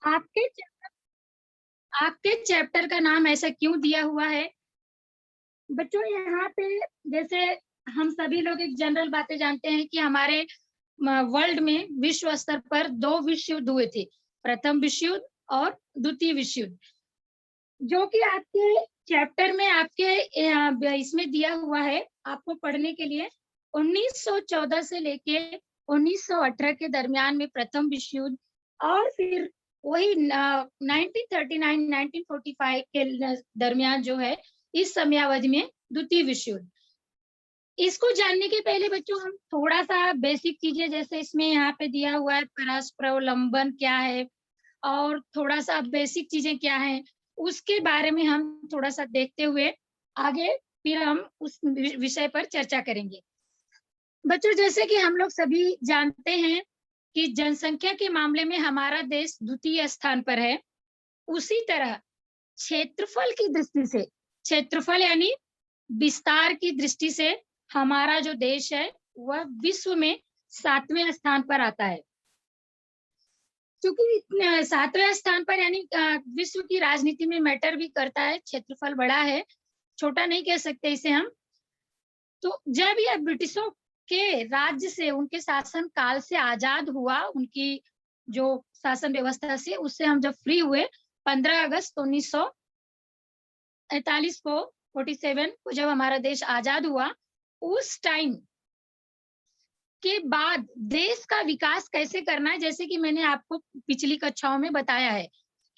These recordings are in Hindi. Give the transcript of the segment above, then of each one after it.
आपके आपके चैप्टर का नाम ऐसा क्यों दिया हुआ है? बच्चों यहाँ पे जैसे हम सभी लोग एक जनरल बातें जानते हैं कि हमारे वर्ल्ड में विश्व स्तर पर 2 विश्व युद्ध हुए थे। प्रथम विश्व युद्ध और द्वितीय विश्व युद्ध, जो कि आपके चैप्टर में आपके इसमें दिया हुआ है आपको पढ़ने के लिए। 1914 से लेके 1918 के दरमियान में प्रथम विश्व युद्ध, और फिर वही 1939 1945 के दरमियान जो है, इस समयावधि में द्वितीय विश्व युद्ध। इसको जानने के पहले बच्चों हम थोड़ा सा बेसिक चीजें, जैसे इसमें यहाँ पे दिया हुआ है परस्परावलंबन क्या है और थोड़ा सा बेसिक चीजें क्या हैं, उसके बारे में हम थोड़ा सा देखते हुए आगे फिर हम उस विषय पर चर्चा करेंगे। बच्चों जैसे कि हम लोग सभी जानते हैं कि जनसंख्या के मामले में हमारा देश द्वितीय स्थान पर है। उसी तरह क्षेत्रफल की दृष्टि से, क्षेत्रफल यानी विस्तार की दृष्टि से हमारा जो देश है वह विश्व में 7वें स्थान पर आता है। क्योंकि 7वें स्थान पर यानी विश्व की राजनीति में मैटर भी करता है, क्षेत्रफल बड़ा है, छोटा नहीं कह सकते इसे हम। तो जब यह ब्रिटिशों के राज्य से, उनके शासन काल से आजाद हुआ, उनकी जो शासन व्यवस्था से, उससे हम जब फ्री हुए 15 अगस्त 1948 को, 47 को जब हमारा देश आजाद हुआ, उस टाइम के बाद देश का विकास कैसे करना है, जैसे कि मैंने आपको पिछली कक्षाओं में बताया है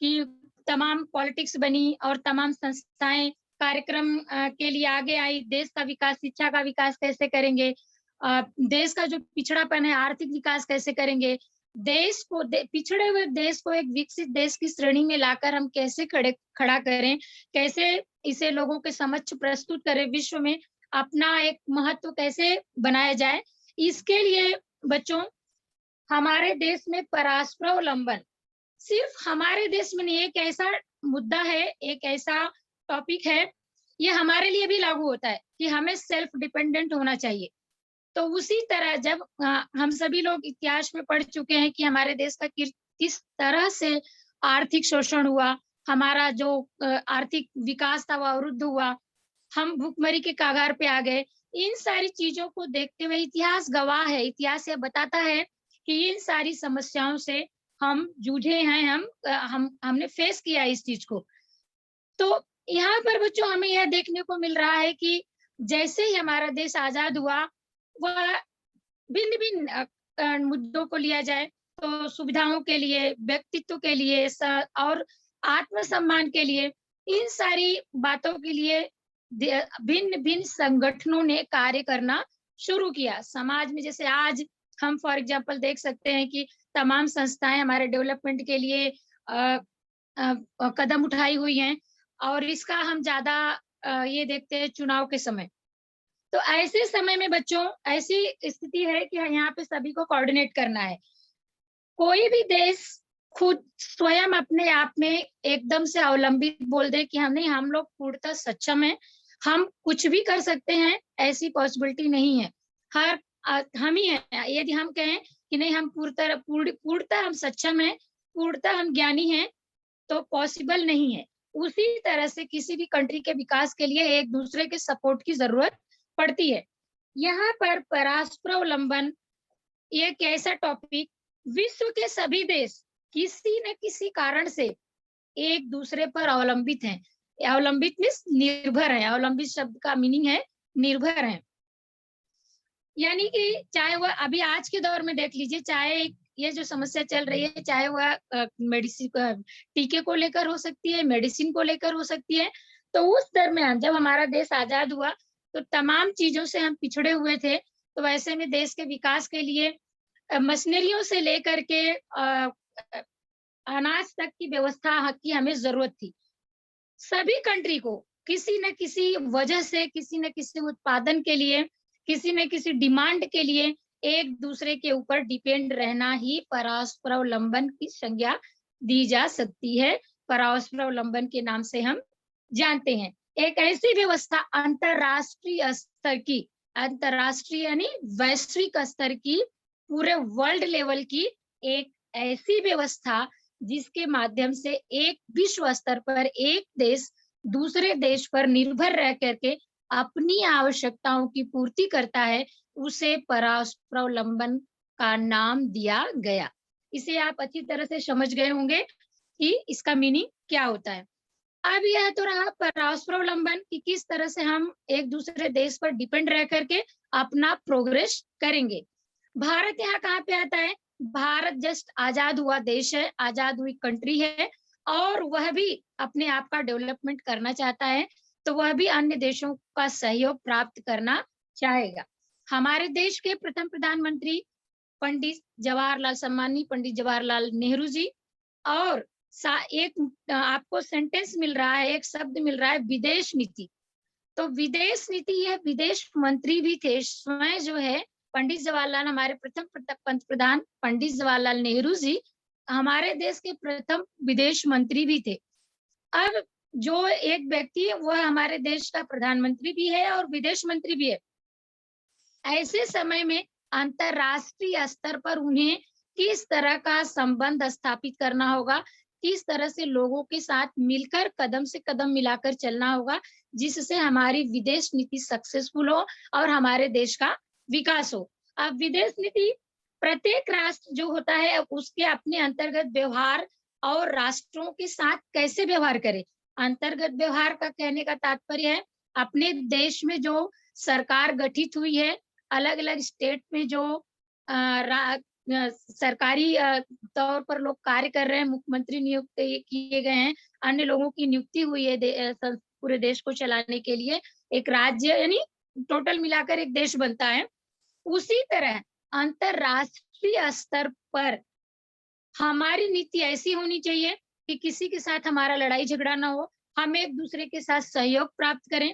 कि तमाम पॉलिटिक्स बनी और तमाम संस्थाएं कार्यक्रम के लिए आगे आई। देश का विकास, शिक्षा का विकास कैसे करेंगे, देश का जो पिछड़ापन है, आर्थिक विकास कैसे करेंगे, देश को पिछड़े हुए देश को एक विकसित देश की श्रेणी में लाकर हम कैसे खड़ा करें, कैसे इसे लोगों के समक्ष प्रस्तुत करें, विश्व में अपना एक महत्व कैसे बनाया जाए। इसके लिए बच्चों हमारे देश में परस्परावलंबन सिर्फ हमारे देश में नहीं, एक ऐसा मुद्दा है, एक ऐसा टॉपिक है, ये हमारे लिए भी लागू होता है कि हमें सेल्फ डिपेंडेंट होना चाहिए। तो उसी तरह जब हम सभी लोग इतिहास में पढ़ चुके हैं कि हमारे देश का किस तरह से आर्थिक शोषण हुआ, हमारा जो आर्थिक विकास था वह अवरुद्ध हुआ, हम भूखमरी के कगार पे आ गए। इन सारी चीजों को देखते हुए इतिहास गवाह है, इतिहास ये बताता है कि इन सारी समस्याओं से हम जूझे हैं, हमने फेस किया इस चीज को। तो यहाँ पर बच्चों हमें यह देखने को मिल रहा है कि जैसे ही हमारा देश आजाद हुआ, वह भिन्न भिन्न मुद्दों को लिया जाए तो सुविधाओं के लिए, व्यक्तित्व के लिए और आत्मसम्मान के लिए, इन सारी बातों के लिए भिन्न भिन्न संगठनों ने कार्य करना शुरू किया समाज में। जैसे आज हम फॉर एग्जांपल देख सकते हैं कि तमाम संस्थाएं हमारे डेवलपमेंट के लिए कदम उठाई हुई हैं, और इसका हम ज्यादा ये देखते हैं चुनाव के समय। तो ऐसे समय में बच्चों ऐसी स्थिति है कि यहाँ पे सभी को कोऑर्डिनेट करना है। कोई भी देश खुद स्वयं अपने आप में एकदम से अवलंबित बोल दे कि हम लोग पूर्णतः सक्षम हैं, हम कुछ भी कर सकते हैं, ऐसी पॉसिबिलिटी नहीं है। हम ही हैं। यदि हम कहें कि नहीं हम पूर्णतः हम सक्षम हैं, पूर्णतः हम ज्ञानी हैं, तो पॉसिबल नहीं है। उसी तरह से किसी भी कंट्री के विकास के लिए एक दूसरे के सपोर्ट की जरूरत पड़ती है। यहाँ पर परस्परावलंबन एक ऐसा टॉपिक, विश्व के सभी देश किसी न किसी कारण से एक दूसरे पर अवलंबित हैं। अवलंबित मीन्स निर्भर है, अवलंबित शब्द का मीनिंग है निर्भर है। यानी कि चाहे वह अभी आज के दौर में देख लीजिए, चाहे ये जो समस्या चल रही है, चाहे वह मेडिसिन टीके को लेकर हो सकती है, मेडिसिन को लेकर हो सकती है। तो उस दरमियान जब हमारा देश आजाद हुआ तो तमाम चीजों से हम पिछड़े हुए थे। तो ऐसे में देश के विकास के लिए मशीनरियों से लेकर के अनाज तक की व्यवस्था की हमें जरूरत थी। सभी कंट्री को किसी न किसी वजह से, किसी न किसी उत्पादन के लिए, किसी न किसी डिमांड के लिए एक दूसरे के ऊपर डिपेंड रहना ही परस्परावलंबन की संज्ञा दी जा सकती है। परस्परावलंबन के नाम से हम जानते हैं एक ऐसी व्यवस्था अंतरराष्ट्रीय स्तर की, अंतरराष्ट्रीय यानी वैश्विक स्तर की, पूरे वर्ल्ड लेवल की एक ऐसी व्यवस्था जिसके माध्यम से एक विश्व स्तर पर एक देश दूसरे देश पर निर्भर रह करके अपनी आवश्यकताओं की पूर्ति करता है, उसे परास्परवलंबन का नाम दिया गया। इसे आप अच्छी तरह से समझ गए होंगे कि इसका मीनिंग क्या होता है। अब यह तो रहा परास्परवलंबन कि किस तरह से हम एक दूसरे देश पर डिपेंड रह करके अपना प्रोग्रेस करेंगे। भारत यहाँ कहाँ पे आता है? भारत जस्ट आजाद हुआ देश है, आजाद हुई कंट्री है, और वह भी अपने आप का डेवलपमेंट करना चाहता है, तो वह भी अन्य देशों का सहयोग प्राप्त करना चाहेगा। हमारे देश के प्रथम प्रधानमंत्री पंडित जवाहरलाल, सम्मानीय पंडित जवाहरलाल नेहरू जी, और एक आपको सेंटेंस मिल रहा है, एक शब्द मिल रहा है, विदेश नीति। तो विदेश नीति, यह विदेश मंत्री भी थे स्वयं, जो है पंडित जवाहरलाल, हमारे प्रथम पंत प्रधान पंडित जवाहरलाल नेहरू जी हमारे देश के प्रथम विदेश मंत्री भी थे। अब जो एक व्यक्ति है वह हमारे देश का प्रधानमंत्री भी है और विदेश मंत्री भी है। ऐसे समय में अंतरराष्ट्रीय स्तर पर उन्हें किस तरह का संबंध स्थापित करना होगा, किस तरह से लोगों के साथ मिलकर कदम से कदम मिलाकर चलना होगा, जिससे हमारी विदेश नीति सक्सेसफुल हो और हमारे देश का विकास हो। अब विदेश नीति, प्रत्येक राष्ट्र जो होता है उसके अपने अंतर्गत व्यवहार और राष्ट्रों के साथ कैसे व्यवहार करे। अंतर्गत व्यवहार का कहने का तात्पर्य है अपने देश में जो सरकार गठित हुई है, अलग अलग स्टेट में जो सरकारी तौर पर लोग कार्य कर रहे हैं, मुख्यमंत्री नियुक्त किए गए हैं, अन्य लोगों की नियुक्ति हुई है पूरे देश को चलाने के लिए, एक राज्य यानी टोटल मिलाकर एक देश बनता है। उसी तरह अंतरराष्ट्रीय स्तर पर हमारी नीति ऐसी होनी चाहिए कि किसी के साथ हमारा लड़ाई झगड़ा ना हो, हम एक दूसरे के साथ सहयोग प्राप्त करें।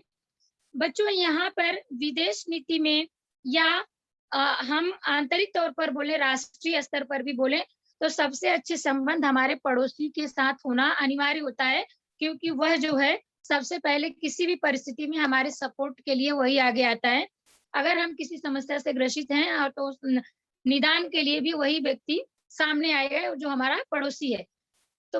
बच्चों, यहाँ पर विदेश नीति में या हम आंतरिक तौर पर बोले, राष्ट्रीय स्तर पर भी बोले, तो सबसे अच्छे संबंध हमारे पड़ोसी के साथ होना अनिवार्य होता है, क्योंकि वह जो है सबसे पहले किसी भी परिस्थिति में हमारे सपोर्ट के लिए वही आगे आता है। अगर हम किसी समस्या से ग्रसित हैं और तो उस निदान के लिए भी वही व्यक्ति सामने आएगा जो हमारा पड़ोसी है। तो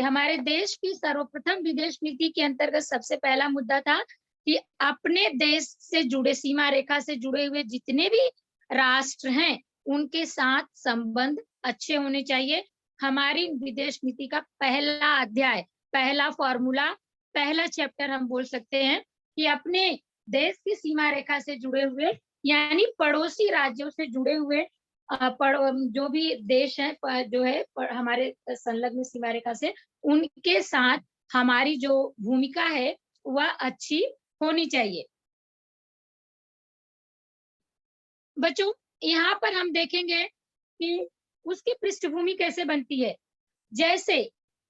हमारे देश की सर्वप्रथम विदेश नीति के अंतर्गत सबसे पहला मुद्दा था कि अपने देश से जुड़े, सीमा रेखा से जुड़े हुए जितने भी राष्ट्र हैं उनके साथ संबंध अच्छे होने चाहिए। हमारी विदेश नीति का पहला अध्याय, पहला फॉर्मूला, पहला चैप्टर हम बोल सकते हैं कि अपने देश की सीमा रेखा से जुड़े हुए यानी पड़ोसी राज्यों से जुड़े हुए जो भी देश है जो है हमारे संलग्न सीमा रेखा से, उनके साथ हमारी जो भूमिका है वह अच्छी होनी चाहिए। बच्चों, यहाँ पर हम देखेंगे कि उसकी पृष्ठभूमि कैसे बनती है। जैसे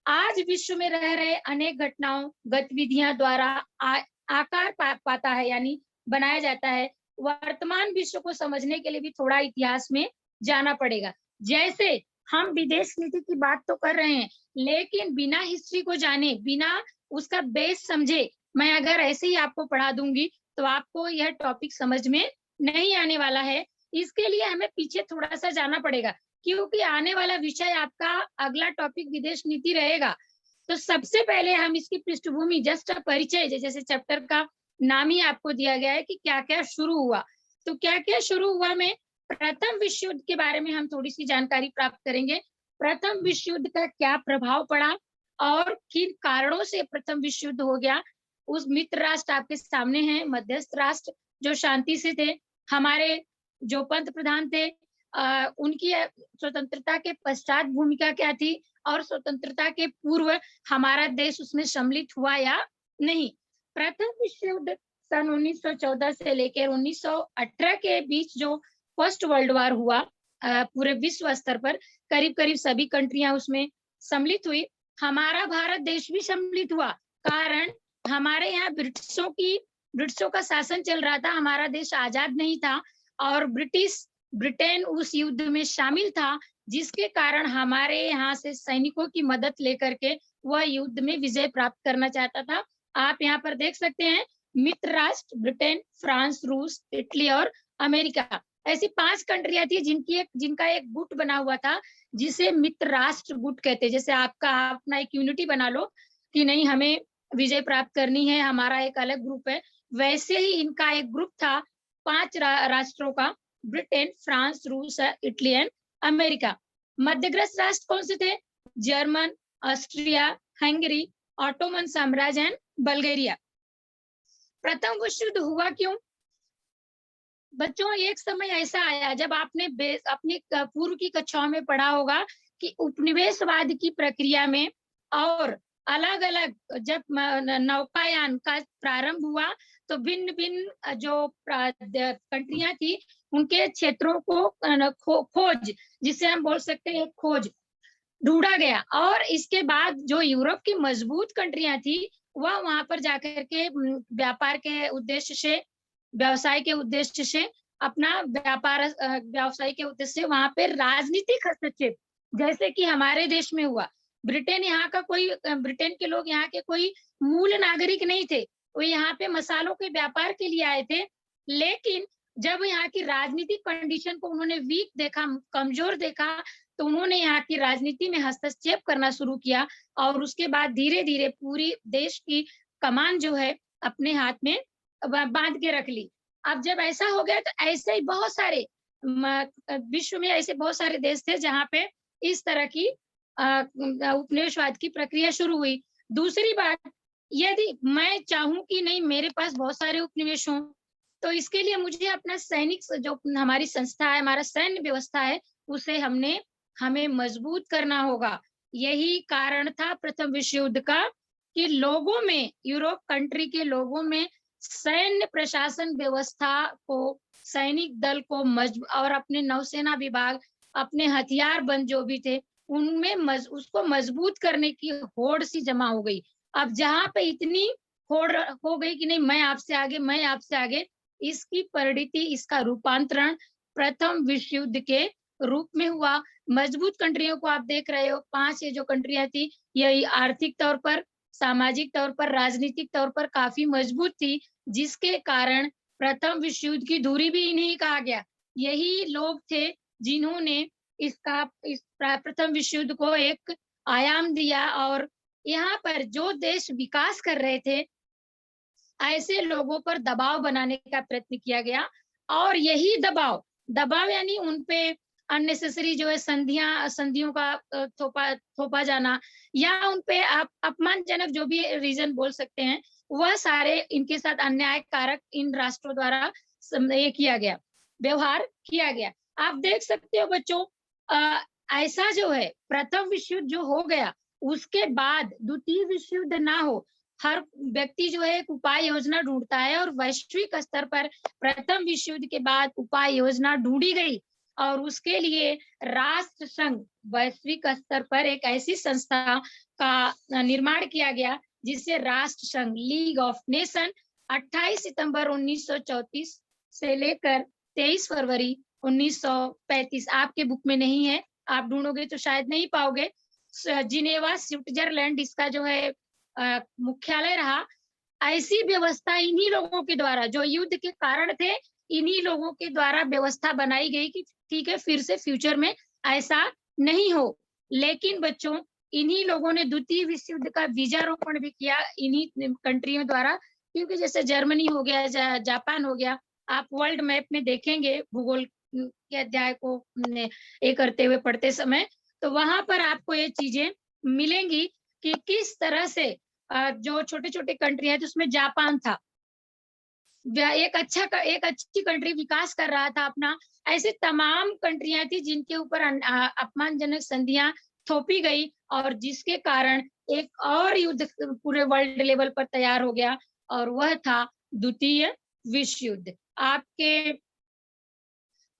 आज विश्व में रह रहे अनेक घटनाओं, गतिविधियां द्वारा आकार पाता है यानी बनाया जाता है। वर्तमान विश्व को समझने के लिए भी थोड़ा इतिहास में जाना पड़ेगा। जैसे हम विदेश नीति की बात तो कर रहे हैं, लेकिन बिना हिस्ट्री को जाने, बिना उसका बेस समझे मैं अगर ऐसे ही आपको पढ़ा दूंगी तो आपको यह टॉपिक समझ में नहीं आने वाला है। इसके लिए हमें पीछे थोड़ा सा जाना पड़ेगा, क्योंकि आने वाला विषय आपका अगला टॉपिक विदेश नीति रहेगा। तो सबसे पहले हम इसकी पृष्ठभूमि, जस्ट परिचय, जैसे चैप्टर का नाम ही आपको दिया गया है कि क्या क्या शुरू हुआ, तो क्या क्या शुरू हुआ में प्रथम विश्व युद्ध के बारे में हम थोड़ी सी जानकारी प्राप्त करेंगे। प्रथम विश्व युद्ध का क्या प्रभाव पड़ा और किन कारणों से प्रथम विश्व युद्ध हो गया। उस मित्र राष्ट्र आपके सामने हैं, मध्यस्थ राष्ट्र जो शांति से थे। हमारे जो पंत प्रधान थे उनकी स्वतंत्रता के पश्चात भूमिका क्या थी और स्वतंत्रता के पूर्व हमारा देश उसमें सम्मिलित हुआ या नहीं। प्रथम विश्व युद्ध सन 1914 से लेकर 1918 के बीच जो फर्स्ट वर्ल्ड वॉर हुआ पूरे विश्व स्तर पर, करीब करीब सभी कंट्रियां उसमें सम्मिलित हुई। हमारा भारत देश भी सम्मिलित हुआ, कारण हमारे यहाँ ब्रिटिशों का शासन चल रहा था, हमारा देश आजाद नहीं था और ब्रिटेन उस युद्ध में शामिल था, जिसके कारण हमारे यहाँ से सैनिकों की मदद लेकर के वह युद्ध में विजय प्राप्त करना चाहता था। आप यहाँ पर देख सकते हैं मित्र राष्ट्र ब्रिटेन, फ्रांस, रूस, इटली और अमेरिका, ऐसी 5 कंट्रियां थी जिनका एक गुट बना हुआ था, जिसे मित्र राष्ट्र गुट कहते हैं। जैसे आपका अपना एक यूनिटी बना लो कि नहीं हमें विजय प्राप्त करनी है, हमारा एक अलग ग्रुप है, वैसे ही इनका एक ग्रुप था 5 राष्ट्रों का, ब्रिटेन, फ्रांस, रूस, इटली एंड अमेरिका। मध्यग्रस्त राष्ट्र कौन से थे? जर्मन, ऑस्ट्रिया, हंगरी, ऑटोमन साम्राज्य एंड बल्गेरिया। प्रथम विश्व युद्ध हुआ क्यों? बच्चों एक समय ऐसा आया जब आपने अपनी पूर्व की कक्षाओं में पढ़ा होगा कि उपनिवेशवाद की प्रक्रिया में और अलग अलग जब नौकायान का प्रारंभ हुआ तो भिन्न भिन्न जो कंट्रियां थी उनके क्षेत्रों को खोज, जिसे हम बोल सकते हैं खोज, ढूंढा गया। और इसके बाद जो यूरोप की मजबूत कंट्रियां थी वह वहां पर जाकर के व्यापार के उद्देश्य से, व्यवसाय के उद्देश्य से, अपना व्यवसाय के उद्देश्य से वहां पे राजनीतिक हस्तक्षेप, जैसे कि हमारे देश में हुआ। ब्रिटेन के लोग यहाँ के कोई मूल नागरिक नहीं थे, वो यहाँ पे मसालों के व्यापार के लिए आए थे। लेकिन जब यहाँ की राजनीतिक कंडीशन को उन्होंने वीक देखा, कमजोर देखा, तो उन्होंने यहाँ की राजनीति में हस्तक्षेप करना शुरू किया और उसके बाद धीरे धीरे पूरी देश की कमान जो है अपने हाथ में बांध के रख ली। अब जब ऐसा हो गया तो ऐसे ही बहुत सारे विश्व में ऐसे बहुत सारे देश थे जहां पे इस तरह की उपनिवेशवाद की प्रक्रिया शुरू हुई। दूसरी बात, यदि मैं चाहूं कि नहीं मेरे पास बहुत सारे उपनिवेश हों, तो इसके लिए मुझे अपना सैनिक जो हमारी संस्था है, हमारा सैन्य व्यवस्था है, उसे हमें मजबूत करना होगा। यही कारण था प्रथम विश्व युद्ध का कि लोगों में, यूरोप कंट्री के लोगों में सैन्य प्रशासन व्यवस्था को, सैनिक दल को और अपने नौसेना विभाग, अपने हथियार बंद जो भी थे उनमें उसको मजबूत करने की होड़ सी जमा हो गई। अब जहां पे इतनी होड़ हो गई कि नहीं मैं आपसे आगे, मैं आपसे आगे, इसकी परिणति, इसका रूपांतरण प्रथम विश्व युद्ध के रूप में हुआ। मजबूत कंट्रियों को आप देख रहे हो, 5 ये जो कंट्रियां थी, यही आर्थिक तौर पर, सामाजिक तौर पर, राजनीतिक तौर पर काफी मजबूत थी, जिसके कारण प्रथम विश्व युद्ध की धुरी भी इन्हीं कहा गया। यही लोग थे जिन्होंने इस प्रथम विश्व युद्ध को एक आयाम दिया। और यहाँ पर जो देश विकास कर रहे थे ऐसे लोगों पर दबाव बनाने का प्रयत्न किया गया। और यही दबाव यानी उनपे अननेसेसरी जो है संधियों का थोपा जाना, या उनपे अपमानजनक जो भी रीजन बोल सकते हैं, वह सारे इनके साथ अन्याय कारक इन राष्ट्रों द्वारा ये किया गया, व्यवहार किया गया। आप देख सकते हो बच्चों, ऐसा जो है प्रथम विश्व युद्ध जो हो गया उसके बाद द्वितीय विश्व युद्ध ना हो, हर व्यक्ति जो है एक उपाय योजना ढूंढता है, और वैश्विक स्तर पर प्रथम विश्व युद्ध के बाद उपाय योजना ढूंढी गई और उसके लिए राष्ट्र संघ वैश्विक स्तर पर एक ऐसी संस्था का निर्माण किया गया जिसे राष्ट्र संघ, लीग ऑफ नेशन, 28 सितंबर 1934 से लेकर 23 फरवरी 1935, आपके बुक में नहीं है, आप ढूंढोगे तो शायद नहीं पाओगे। जिनेवा, स्विट्जरलैंड इसका जो है मुख्यालय रहा। ऐसी व्यवस्था इन्हीं लोगों के द्वारा, जो युद्ध के कारण थे, इन्हीं लोगों के द्वारा व्यवस्था बनाई गई कि ठीक है फिर से फ्यूचर में ऐसा नहीं हो। लेकिन बच्चों इन्हीं लोगों ने द्वितीय विश्व युद्ध का बीजारोपण भी किया इन्हीं कंट्रियों द्वारा, क्योंकि जैसे जर्मनी हो गया, जापान हो गया, आप वर्ल्ड मैप में देखेंगे भूगोल के अध्याय को ये करते हुए पढ़ते समय, तो वहां पर आपको ये चीजें मिलेंगी कि किस तरह से जो छोटे छोटे कंट्री है, जिसमें जापान था, एक अच्छी कंट्री विकास कर रहा था अपना, ऐसे तमाम कंट्रियां थी जिनके ऊपर अपमानजनक संधियां थोपी गई और जिसके कारण एक और युद्ध पूरे वर्ल्ड लेवल पर तैयार हो गया, और वह था द्वितीय विश्व युद्ध। आपके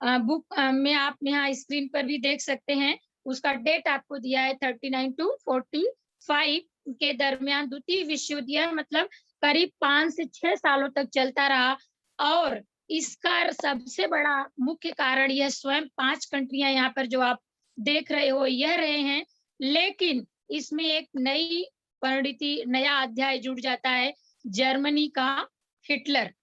बुक में आप यहाँ स्क्रीन पर भी देख सकते हैं, उसका डेट आपको दिया है 39 to 45 के दरमियान द्वितीय विश्व युद्ध, यह मतलब करीब 5 से 6 सालों तक चलता रहा। और इसका सबसे बड़ा मुख्य कारण यह स्वयं 5 कंट्रियां यहाँ पर जो आप देख रहे हो यह रहे हैं, लेकिन इसमें एक नई परिणति, नया अध्याय जुड़ जाता है, जर्मनी का हिटलर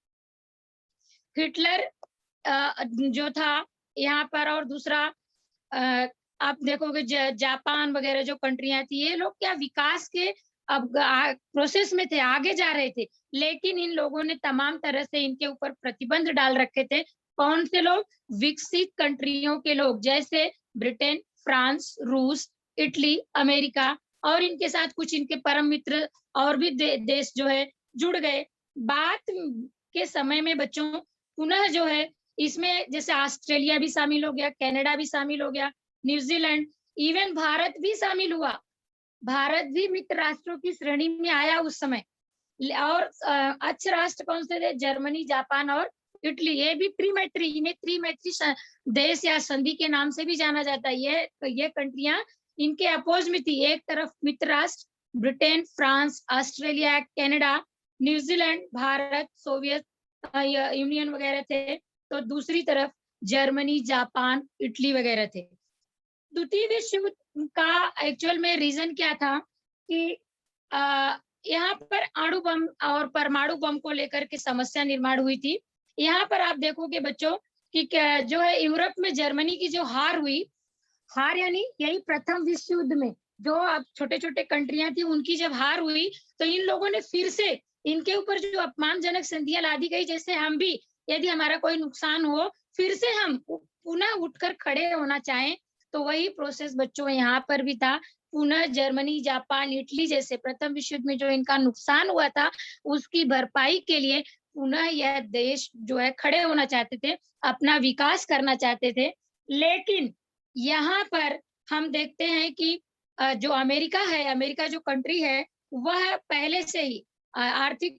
जो था यहाँ पर, और दूसरा आप देखोगे जापान वगैरह जो कंट्रियां थी, ये लोग क्या विकास के अब प्रोसेस में थे, आगे जा रहे थे, लेकिन इन लोगों ने तमाम तरह से इनके ऊपर प्रतिबंध डाल रखे थे। कौन से लोग? विकसित कंट्रियों के लोग, जैसे ब्रिटेन, फ्रांस, रूस, इटली, अमेरिका, और इनके साथ कुछ इनके परम मित्र और भी देश जो है जुड़ गए। बात के समय में बच्चों पुनः जो है इसमें जैसे ऑस्ट्रेलिया भी शामिल हो गया, कनाडा भी शामिल हो गया, न्यूजीलैंड, इवन भारत भी शामिल हुआ। भारत भी मित्र राष्ट्रों की श्रेणी में आया उस समय। और अच्छ राष्ट्र कौन से थे? जर्मनी, जापान और इटली। ये भी त्रिमैत्री, इन्हें त्रिमैत्री देश या संधि के नाम से भी जाना जाता है। ये कंट्रियां इनके अपोज में थी। एक तरफ मित्र राष्ट्र Britain, France, Australia, Canada, New Zealand, Bharat, Soviet union वगैरह थे, तो दूसरी तरफ जर्मनी, जापान, इटली वगैरह थे। द्वितीय विश्व युद्ध का एक्चुअल में रीजन क्या था कि यहाँ पर अणु बम और परमाणु बम को लेकर के समस्या निर्माण हुई थी। यहाँ पर आप देखोगे बच्चों कि जो है यूरोप में जर्मनी की जो हार हुई, हार यानी यही प्रथम विश्व युद्ध में जो अब छोटे छोटे कंट्रियां थी, उनकी जब हार हुई तो इन लोगों ने फिर से इनके ऊपर जो अपमानजनक संधियां ला दी गई, जैसे हम भी यदि हमारा कोई नुकसान हो फिर से हम पुनः उठकर खड़े होना चाहें, तो वही प्रोसेस बच्चों यहाँ पर भी था। पुनः जर्मनी, जापान, इटली जैसे प्रथम विश्व युद्ध में जो इनका नुकसान हुआ था, उसकी भरपाई के लिए पुनः यह देश जो है खड़े होना चाहते थे, अपना विकास करना चाहते थे। लेकिन यहाँ पर हम देखते हैं कि जो अमेरिका है, अमेरिका जो कंट्री है, वह पहले से ही आर्थिक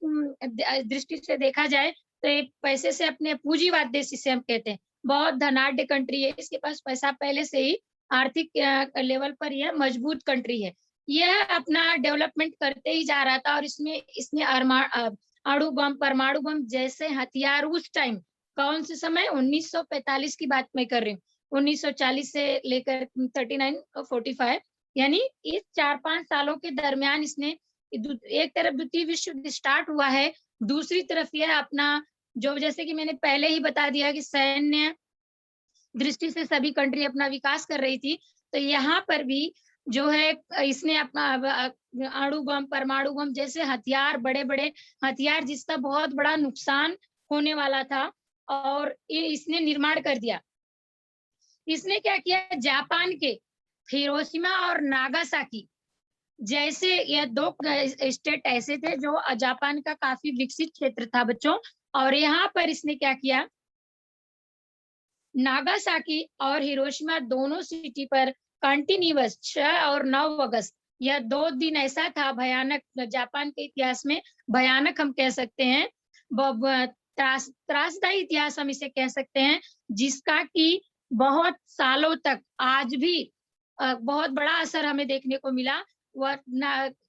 दृष्टि से देखा जाए तो एक पैसे से अपने पूंजीवाद देश जिसे हम कहते हैं, बहुत धनाढ़ कंट्री है, इसके पास पैसा पहले से ही आर्थिक लेवल पर यह मजबूत कंट्री है। यह अपना डेवलपमेंट करते ही जा रहा था और इसने अणु बम, परमाणु बम जैसे हथियार उस टाइम, कौन से समय, 1945 की बात मैं कर रही हूँ, 1940 से लेकर 39 45, यानी इस 4-5 सालों के दरमियान इसने एक तरफ द्वितीय विश्व युद्ध स्टार्ट हुआ है, दूसरी तरफ यह अपना जो, जैसे कि मैंने पहले ही बता दिया कि सैन्य दृष्टि से सभी कंट्री अपना विकास कर रही थी, तो यहाँ पर भी जो है इसने अपना अणु बम, परमाणु बम जैसे हथियार, बड़े बड़े हथियार जिसका बहुत बड़ा नुकसान होने वाला था, और इसने निर्माण कर दिया। इसने क्या किया? जापान के हिरोशिमा और नागासाकी जैसे यह दो स्टेट ऐसे थे जो जापान का काफी विकसित क्षेत्र था बच्चों, और यहाँ पर इसने क्या किया? नागासाकी और हिरोशिमा दोनों सिटी पर कंटिन्यूअस 6 और 9 अगस्त, यह 2 दिन ऐसा था भयानक, जापान के इतिहास में भयानक हम कह सकते हैं, त्रासदायी इतिहास हम इसे कह सकते हैं, जिसका कि बहुत सालों तक आज भी बहुत बड़ा असर हमें देखने को मिला। वह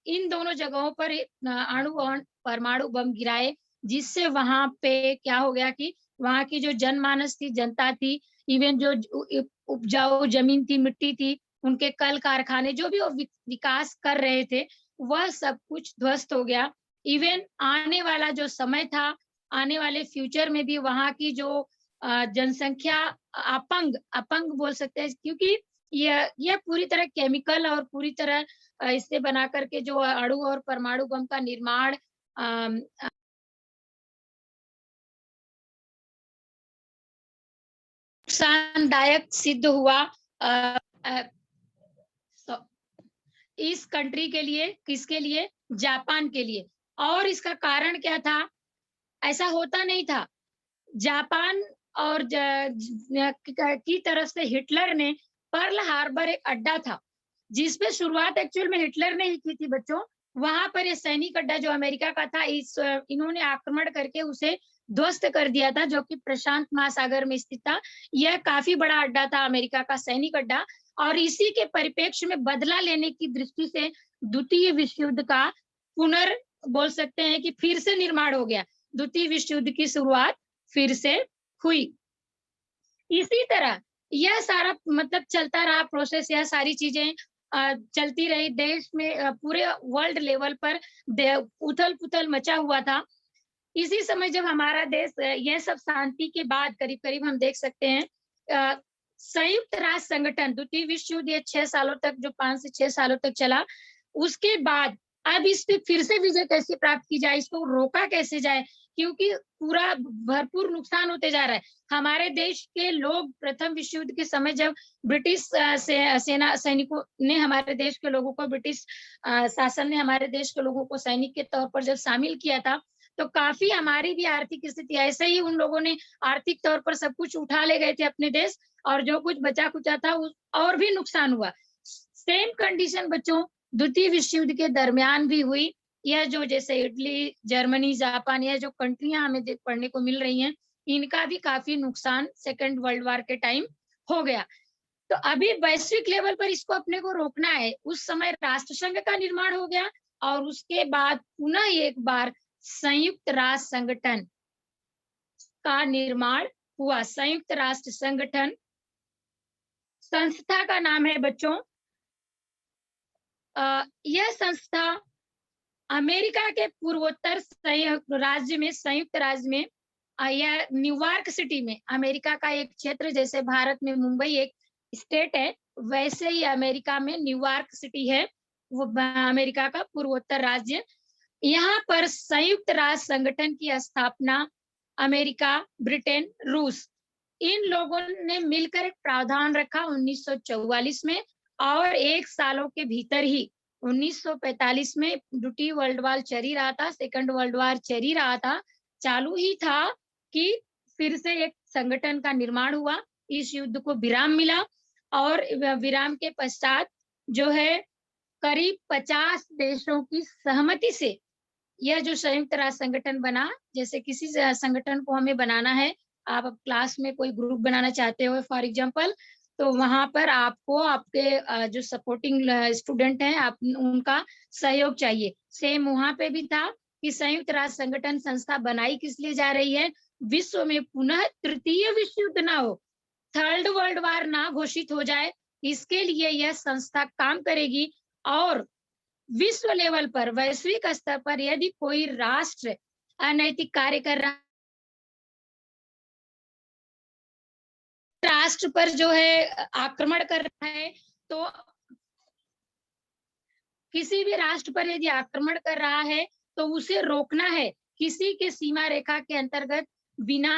इन दोनों जगहों पर अणु और परमाणु बम गिराए, जिससे वहां पे क्या हो गया कि वहां की जो जनमानस थी, जनता थी, इवन जो उपजाऊ जमीन थी, मिट्टी थी, उनके कल कारखाने जो भी वो विकास कर रहे थे, वह सब कुछ ध्वस्त हो गया। इवन आने वाला जो समय था, आने वाले फ्यूचर में भी वहां की जो जनसंख्या अपंग बोल सकते हैं, क्योंकि यह पूरी तरह केमिकल और पूरी तरह इससे बना करके जो अणु और परमाणु बम का निर्माण नुकसानदायक सिद्ध हुआ इस कंट्री के लिए, किसके लिए? जापान के लिए। और इसका कारण क्या था? ऐसा होता नहीं था। जापान और की तरफ से हिटलर ने, पर्ल हार्बर एक अड्डा था जिसपे शुरुआत एक्चुअल में हिटलर ने ही की थी बच्चों। वहां पर ये सैनिक अड्डा जो अमेरिका का था, इन्होंने आक्रमण करके उसे ध्वस्त कर दिया था, जो कि प्रशांत महासागर में स्थित था। यह काफी बड़ा अड्डा था अमेरिका का, सैनिक अड्डा, और इसी के परिप्रेक्ष्य में बदला लेने की दृष्टि से द्वितीय विश्व युद्ध का बोल सकते हैं कि फिर से निर्माण हो गया। द्वितीय विश्व युद्ध की शुरुआत फिर से हुई। इसी तरह यह सारा मतलब चलता रहा प्रोसेस, यह सारी चीजें चलती रही, देश में पूरे वर्ल्ड लेवल पर उथल पुथल मचा हुआ था। इसी समय जब हमारा देश यह सब शांति के बाद करीब करीब हम देख सकते हैं संयुक्त राष्ट्र संगठन द्वितीय विश्व युद्ध, ये 6 सालों तक, जो 5 से 6 सालों तक चला, उसके बाद अब इस पे फिर से विजय कैसे प्राप्त की जाए, इसको रोका कैसे जाए, क्योंकि पूरा भरपूर नुकसान होते जा रहा है। हमारे देश के लोग प्रथम विश्व युद्ध के समय जब ब्रिटिश सेना सैनिकों ने हमारे देश के लोगों को, ब्रिटिश शासन ने हमारे देश के लोगों को सैनिक के तौर पर जब शामिल किया था, तो काफी हमारी भी आर्थिक स्थिति, ऐसे ही उन लोगों ने आर्थिक तौर पर सब कुछ उठा ले गए थे अपने देश, और जो कुछ बचा कुचा था और भी नुकसान हुआ। सेम कंडीशन बच्चों द्वितीय विश्व युद्ध के दरमियान भी हुई। यह जो जैसे इटली, जर्मनी, जापान, यह जो कंट्रियां हमें पढ़ने को मिल रही हैं, इनका भी काफी नुकसान सेकेंड वर्ल्ड वॉर के टाइम हो गया। तो अभी वैश्विक लेवल पर इसको अपने को रोकना है। उस समय राष्ट्र संघ का निर्माण हो गया और उसके बाद पुनः एक बार संयुक्त राष्ट्र संगठन का निर्माण हुआ। संयुक्त राष्ट्र संगठन संस्था का नाम है बच्चों, यह संस्था अमेरिका के पूर्वोत्तर राज्य में, संयुक्त राज्य में, यह न्यूयॉर्क सिटी में, अमेरिका का एक क्षेत्र, जैसे भारत में मुंबई एक स्टेट है, वैसे ही अमेरिका में न्यूयॉर्क सिटी है, वो अमेरिका का पूर्वोत्तर राज्य। यहाँ पर संयुक्त राष्ट्र संगठन की स्थापना अमेरिका, ब्रिटेन, रूस, इन लोगों ने मिलकर एक प्रावधान रखा 1944 में, और 1 सालों के भीतर ही 1945 में द्वितीय वर्ल्ड वॉर चल ही रहा था, सेकंड वर्ल्ड वॉर चल ही रहा था, चालू ही था कि फिर से एक संगठन का निर्माण हुआ। इस युद्ध को विराम मिला और विराम के पश्चात जो है करीब 50 देशों की सहमति से यह जो संयुक्त राष्ट्र संगठन बना। जैसे किसी संगठन को हमें बनाना है, आप क्लास में कोई ग्रुप बनाना चाहते हो फॉर एग्जांपल, तो वहां पर आपको आपके जो सपोर्टिंग स्टूडेंट हैं, आप उनका सहयोग चाहिए। सेम वहां पे भी था कि संयुक्त राष्ट्र संगठन संस्था बनाई किस लिए जा रही है, विश्व में पुनः तृतीय विश्व युद्ध ना हो, थर्ड वर्ल्ड वॉर ना घोषित हो जाए, इसके लिए यह संस्था काम करेगी। और विश्व लेवल पर, वैश्विक स्तर पर यदि कोई राष्ट्र अनैतिक कार्य कर रहा, राष्ट्र पर जो है आक्रमण कर रहा है, तो किसी भी राष्ट्र पर यदि आक्रमण कर रहा है तो उसे रोकना है। किसी के सीमा रेखा के अंतर्गत बिना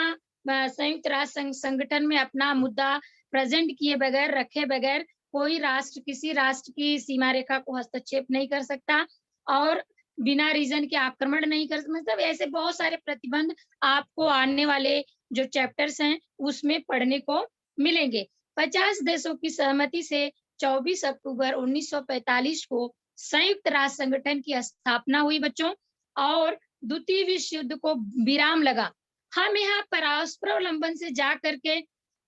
संयुक्त राष्ट्र संगठन में अपना मुद्दा प्रेजेंट किए बगैर, रखे बगैर, कोई राष्ट्र किसी राष्ट्र की सीमा रेखा को हस्तक्षेप नहीं कर सकता और बिना रीजन के आक्रमण नहीं कर सकता। मतलब ऐसे बहुत सारे प्रतिबंध आपको आने वाले जो चैप्टर्स हैं उसमें पढ़ने को मिलेंगे। 50 देशों की सहमति से 24 अक्टूबर 1945 को संयुक्त राष्ट्र संगठन की स्थापना हुई बच्चों, और द्वितीय विश्व युद्ध को विराम लगा। हम यहाँ परस्पर अवलंबन से जा करके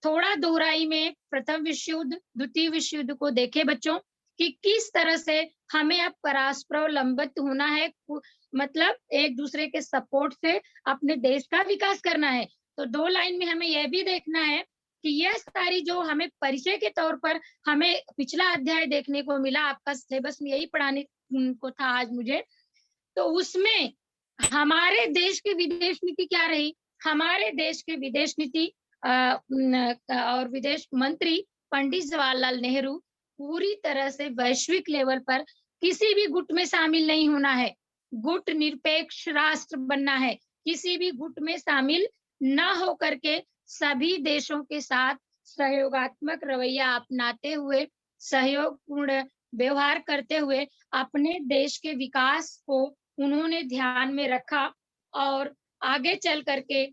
थोड़ा दोहराई में प्रथम विश्व युद्ध, द्वितीय विश्व युद्ध को देखे बच्चों कि किस तरह से हमें अब परस्पर अवलंबित होना है, मतलब एक दूसरे के सपोर्ट से अपने देश का विकास करना है। तो 2 लाइन में हमें यह भी देखना है कि यह सारी जो हमें परिचय के तौर पर हमें पिछला अध्याय देखने को मिला, आपका सिलेबस में यही पढ़ाने को था आज मुझे, तो उसमें हमारे देश की विदेश नीति क्या रही। हमारे देश की विदेश नीति और विदेश मंत्री पंडित जवाहरलाल नेहरू पूरी तरह से वैश्विक लेवल पर किसी भी गुट में शामिल नहीं होना है, गुट निरपेक्ष राष्ट्र बनना है, किसी भी गुट में शामिल न हो करके सभी देशों के साथ सहयोगात्मक रवैया अपनाते हुए, सहयोगपूर्ण व्यवहार करते हुए अपने देश के विकास को उन्होंने ध्यान में रखा। और आगे चल करके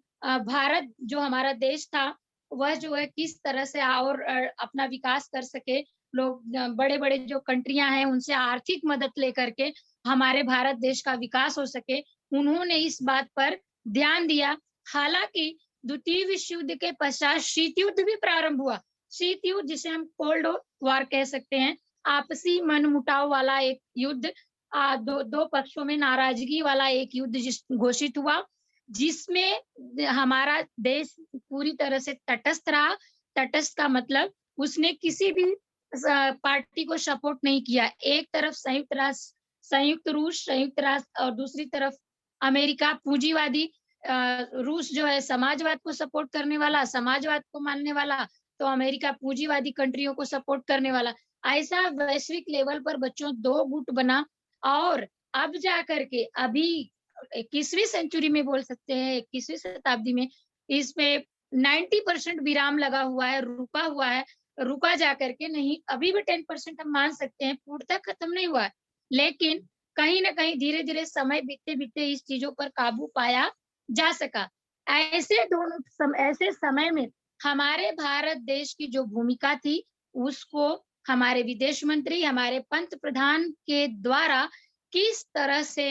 भारत जो हमारा देश था वह जो है किस तरह से और अपना विकास कर सके, लोग बड़े बड़े जो कंट्रियां हैं उनसे आर्थिक मदद लेकर के हमारे भारत देश का विकास हो सके, उन्होंने इस बात पर ध्यान दिया। हालांकि द्वितीय विश्व युद्ध के पश्चात शीत युद्ध भी प्रारंभ हुआ। शीत युद्ध जिसे हम कोल्ड वॉर कह सकते हैं, आपसी मनमुटाव वाला एक युद्ध, दो पक्षों में नाराजगी वाला एक युद्ध घोषित हुआ, जिसमें हमारा देश पूरी तरह से तटस्थ रहा। तटस्थ का मतलब उसने किसी भी पार्टी को सपोर्ट नहीं किया। एक तरफ संयुक्त रूस, संयुक्त राष्ट्र, और दूसरी तरफ अमेरिका पूंजीवादी, रूस जो है समाजवाद को सपोर्ट करने वाला, समाजवाद को मानने वाला, तो अमेरिका पूंजीवादी कंट्रियों को सपोर्ट करने वाला। ऐसा वैश्विक लेवल पर बच्चों 2 गुट बना और अब जा करके अभी 21वीं सेंचुरी में बोल सकते हैं, 21वीं शताब्दी में इसमें 90% विराम लगा हुआ है, रुका हुआ है, रुका जा करके नहीं, अभी भी 10% हम मान सकते हैं, पूर्णतः खत्म नहीं हुआ है। लेकिन कहीं न कहीं धीरे-धीरे समय बीतते-बीतते इस चीज़ों पर काबू पाया जा सका। ऐसे समय में हमारे भारत देश की जो भूमिका थी, उसको हमारे विदेश मंत्री, हमारे पंत प्रधान के द्वारा किस तरह से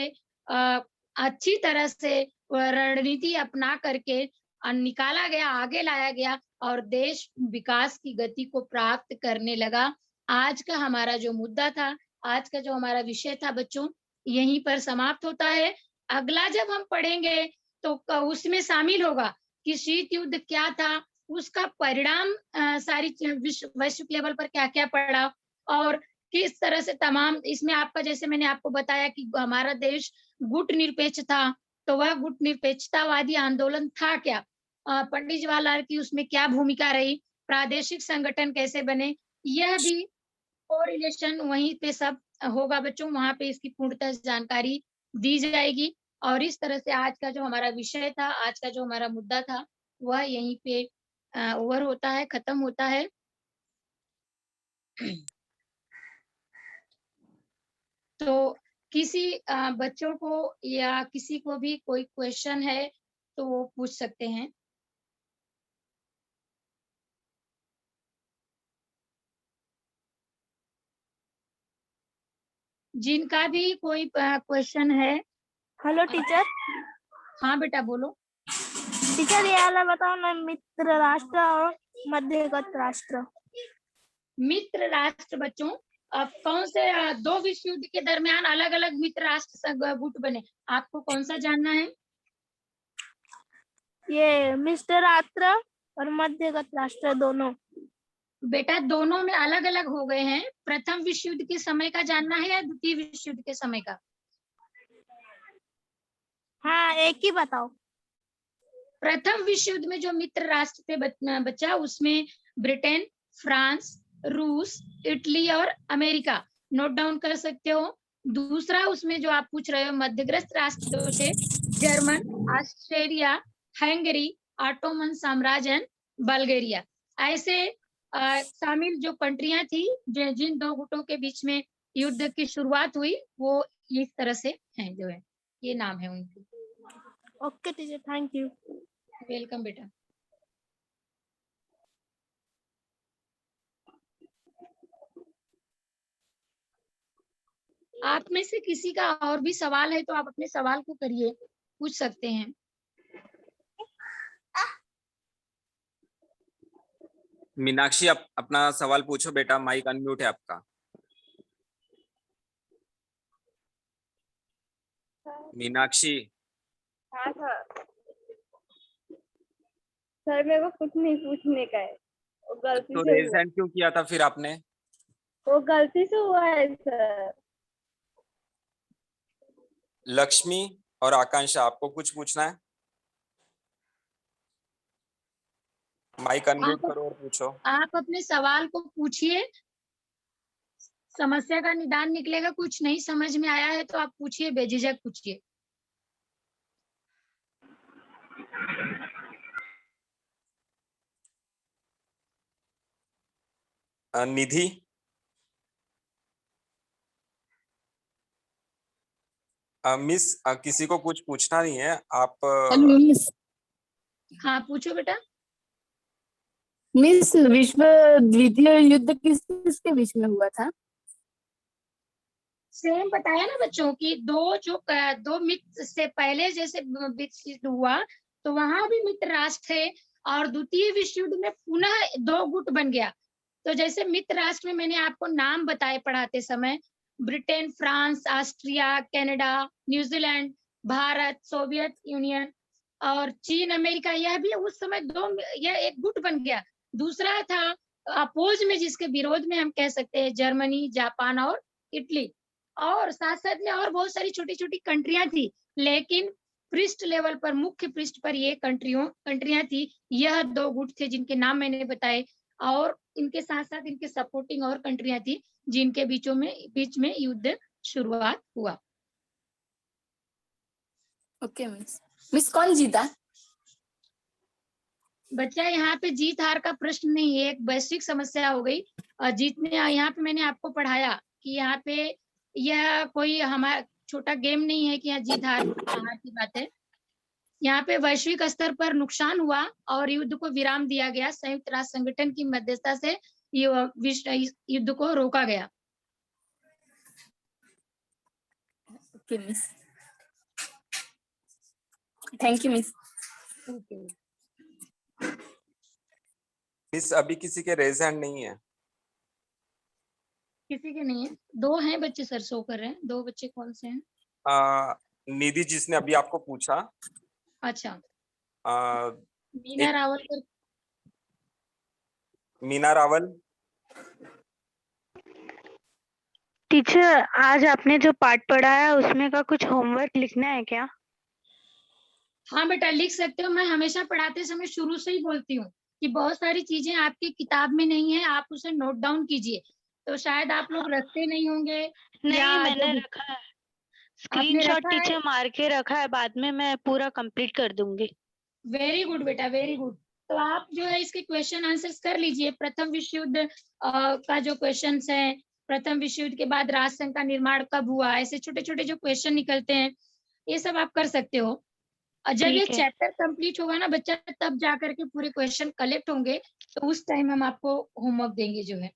अच्छी तरह से रणनीति अपना करके निकाला गया, आगे लाया गया और देश विकास की गति को प्राप्त करने लगा। आज का हमारा जो मुद्दा था, आज का जो हमारा विषय था बच्चों, यहीं पर समाप्त होता है। अगला जब हम पढ़ेंगे तो उसमें शामिल होगा कि शीत युद्ध क्या था, उसका परिणाम सारी वैश्विक लेवल पर क्या-क्या पड़ा और किस तरह से तमाम इसमें आपका जैसे मैंने आपको बताया कि हमारा देश गुट निरपेक्ष था, तो वह गुट निरपेक्षतावादी आंदोलन था क्या? पंडित जवाहरलाल की उसमें क्या भूमिका रही? प्रादेशिक संगठन कैसे बने? यह भी कोरिलेशन वहीं पे सब होगा बच्चों, वहाँ पे इसकी पूर्णतः जानकारी दी जाएगी और इस तरह से आज का जो हमारा विषय था, आज का जो हमारा मुद्दा था, वह यहीं पे ओवर होता है, खत्म होता है। तो किसी बच्चों को या किसी को भी कोई क्वेश्चन है, तो वो पूछ सकते हैं। जिनका भी कोई क्वेश्चन है। Hello teacher. हाँ बेटा बोलो। टीचर ये वाला बताओ ना, मित्र राष्ट्र और मध्यगत राष्ट्र। मित्र राष्ट्र बच्चों कौन से 2 विश्व युद्ध के दरमियान अलग-अलग मित्र राष्ट्र गुट बने, आपको कौन सा जानना है? ये मित्र राष्ट्र और मध्यगत राष्ट्र दोनों। बेटा दोनों में अलग-अलग हो गए हैं। प्रथम विश्व युद्ध के समय का जानना है या द्वितीय विश्व युद्ध के समय का? हाँ एक ही बताओ। प्रथम विश्व युद्ध में जो मित्र राष्ट्र थे बच्चा, उसमें ब्रिटेन, फ्रांस, रूस, इटली और अमेरिका नोट डाउन कर सकते हो। दूसरा उसमें जो आप पूछ रहे हो मध्यग्रस्त राष्ट्र जो थे, जर्मन, ऑस्ट्रेलिया, हंगरी, ऑटोमन साम्राज्य एंड बल्गेरिया। ऐसे शामिल जो कंट्रियां थी जिन 2 गुटों के बीच में युद्ध की शुरुआत हुई, वो इस तरह से हैं जो है, ये नाम है उनके। Okay teacher, thank you. Welcome बेटा। आप में से किसी का और भी सवाल है तो आप अपने सवाल को करिए, पूछ सकते हैं। मीनाक्षी आप अपना सवाल पूछो बेटा, माइक अनम्यूट है आपका। मीनाक्षी। हाँ सर मेरे को कुछ नहीं पूछने का है, वो गलती तो से रेज हुआ। हैंड क्यों किया था फिर आपने? वो गलती से हुआ है सर। लक्ष्मी और आकांक्षा आपको कुछ पूछना है? माइक अनम्यूट करो और पूछो। आप अपने सवाल को पूछिए, समस्या का निदान निकलेगा। कुछ नहीं समझ में आया है तो आप पूछिए, बेझिझक पूछिए। निधि। मिस किसी को कुछ पूछना नहीं है आप। मिस। हाँ पूछो बेटा। मिस विश्व द्वितीय युद्ध किसके बीच में हुआ था? सेम बताया ना बच्चों की दो मित्र से पहले जैसे विश्व युद्ध हुआ तो वहां भी मित्र राष्ट्र थे और द्वितीय विश्व युद्ध में पुनः 2 गुट बन गया। तो जैसे मित्र राष्ट्र में मैंने आपको नाम बताए पढ़ाते समय, Britain, France, Austria, Canada, New Zealand, Bharat, Soviet union और चीन, अमेरिका, यह भी उस समय यह एक गुट बन गया। दूसरा था अपोज में, जिसके विरोध में हम कह सकते हैं जर्मनी, जापान और इटली, और साथ साथ में और बहुत सारी छोटी छोटी कंट्रियां थी, लेकिन पृष्ठ लेवल पर, मुख्य पृष्ठ पर ये कंट्रियां थी। यह 2 गुट थे जिनके नाम मैंने बताए और इनके साथ साथ इनके सपोर्टिंग और कंट्रियां थी जिनके बीच में युद्ध शुरुआत हुआ। Okay miss. मिस कौन जीता? बच्चा यहाँ पे जीत हार का प्रश्न नहीं है, एक वैश्विक समस्या हो गई। जीतने यहाँ पे मैंने आपको पढ़ाया कि यहाँ पे यह कोई हमारा छोटा गेम नहीं है कि यहाँ जीत हार की बात है। यहाँ पे वैश्विक स्तर पर नुकसान हुआ और युद्ध को विराम दिया गया। संयुक्त राष्ट्र संगठन की मध्यस्थता से युद्ध को रोका गया। Okay miss, thank you miss. Miss अभी किसी के रेज हैंड नहीं है। किसी के नहीं है, 2 हैं बच्चे सर, शो कर रहे हैं। 2 बच्चे कौन से हैं? निधि जिसने अभी आपको पूछा। अच्छा, आ, मीना रावल कर। मीना रावल। टीचर, आज आपने जो पाठ पढ़ाया उसमें का कुछ होमवर्क लिखना है क्या? हाँ बेटा, लिख सकते हो। मैं हमेशा पढ़ाते समय शुरू से ही बोलती हूँ कि बहुत सारी चीजें आपकी किताब में नहीं है, आप उसे नोट डाउन कीजिए। तो शायद आप लोग रखते नहीं होंगे। नहीं, या मैंने जो रखा है, आपने स्क्रीनशॉट रखा है। टीचर मार के रखा है, बाद में मैं पूरा कंप्लीट कर दूंगी। वेरी गुड बेटा, वेरी गुड। तो आप जो है इसके क्वेश्चन आंसर्स कर लीजिए। प्रथम विश्व युद्ध का जो क्वेश्चन है, प्रथम विश्व युद्ध के बाद राष्ट्रसंघ का निर्माण कब हुआ, ऐसे छोटे छोटे जो क्वेश्चन निकलते हैं, ये सब आप कर सकते हो। और जब ये ठीक है। चैप्टर कंप्लीट होगा ना बच्चा, तब जा करके पूरे क्वेश्चन कलेक्ट होंगे, तो उस टाइम हम आपको होमवर्क देंगे जो है।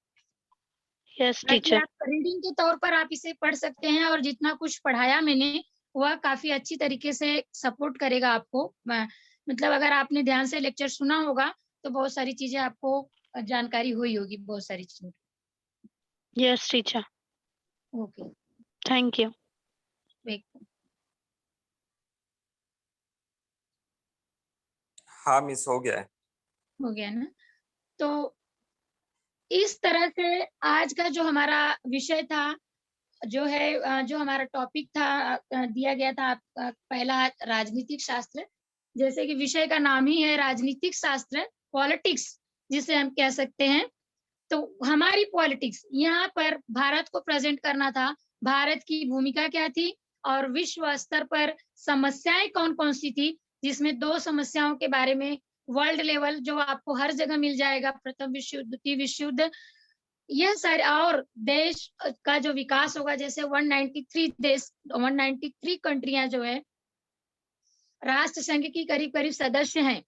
यस बाकी टीचर। आप रीडिंग के तौर पर आप इसे पढ़ सकते हैं, और जितना कुछ पढ़ाया मैंने वह काफी अच्छी तरीके से सपोर्ट करेगा आपको। मतलब अगर आपने ध्यान से लेक्चर सुना होगा तो बहुत सारी चीजें आपको जानकारी हुई होगी, बहुत सारी चीजें। Yes teacher, okay, thank you. हाँ मिस, हो गया है। हो गया ना? तो इस तरह से आज का जो हमारा विषय था, जो है जो हमारा टॉपिक था, दिया गया था आपका पहला राजनीतिक शास्त्र। जैसे कि विषय का नाम ही है राजनीतिक शास्त्र, पॉलिटिक्स जिसे हम कह सकते हैं। तो हमारी पॉलिटिक्स यहाँ पर भारत को प्रेजेंट करना था, भारत की भूमिका क्या थी और विश्व स्तर पर समस्याएं कौन कौन सी थी, जिसमें 2 समस्याओं के बारे में वर्ल्ड लेवल जो आपको हर जगह मिल जाएगा, प्रथम विश्व युद्ध, द्वितीय विश्व युद्ध, यह सारे, और देश का जो विकास होगा, जैसे 193 कंट्रियां जो है राष्ट्र संघ की करीब करीब सदस्य हैं।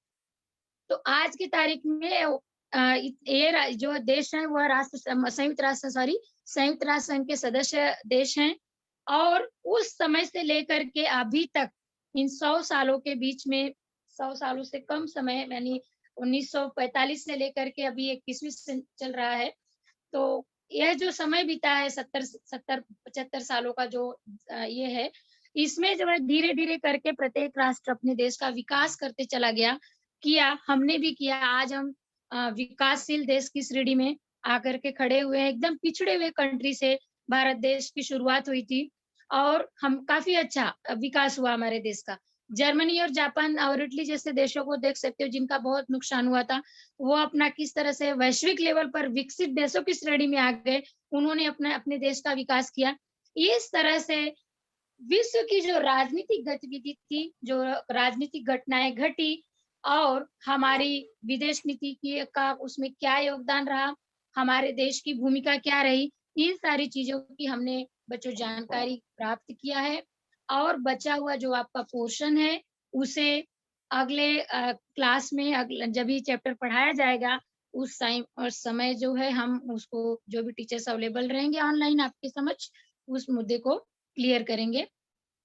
तो आज की तारीख में ये जो देश है वह संयुक्त राष्ट्र संघ के सदस्य देश हैं। और उस समय से लेकर के अभी तक इन 100 सालों के बीच में, 100 सालों से कम समय, यानी 1945 से लेकर के अभी 21वीं चल रहा है। तो यह जो समय बीता है 75 सालों का जो ये है, इसमें जो है धीरे धीरे करके प्रत्येक राष्ट्र अपने देश का विकास करते चला गया, किया, हमने भी किया। आज हम विकासशील देश की श्रेणी में आकर के खड़े हुए हैं। एकदम पिछड़े हुए कंट्री से भारत देश की शुरुआत हुई थी और हम काफी अच्छा विकास हुआ हमारे देश का। जर्मनी और जापान और इटली जैसे देशों को देख सकते हो जिनका बहुत नुकसान हुआ था, वो अपना किस तरह से वैश्विक लेवल पर विकसित देशों की श्रेणी में आ गए, उन्होंने अपने देश का विकास किया। इस तरह से विश्व की जो राजनीतिक गतिविधि थी, जो राजनीतिक घटनाएं घटी, और हमारी विदेश नीति का उसमें क्या योगदान रहा, हमारे देश की भूमिका क्या रही, इन सारी चीजों की हमने बच्चों जानकारी प्राप्त किया है। और बचा हुआ जो आपका पोर्शन है उसे अगले क्लास में जब ये चैप्टर पढ़ाया जाएगा उस टाइम और समय जो है हम उसको, जो भी टीचर्स अवेलेबल रहेंगे ऑनलाइन आपके समक्ष, उस मुद्दे को क्लियर करेंगे।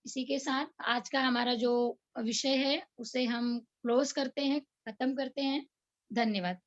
इसी के साथ आज का हमारा जो विषय है उसे हम क्लोज करते हैं, खत्म करते हैं। धन्यवाद।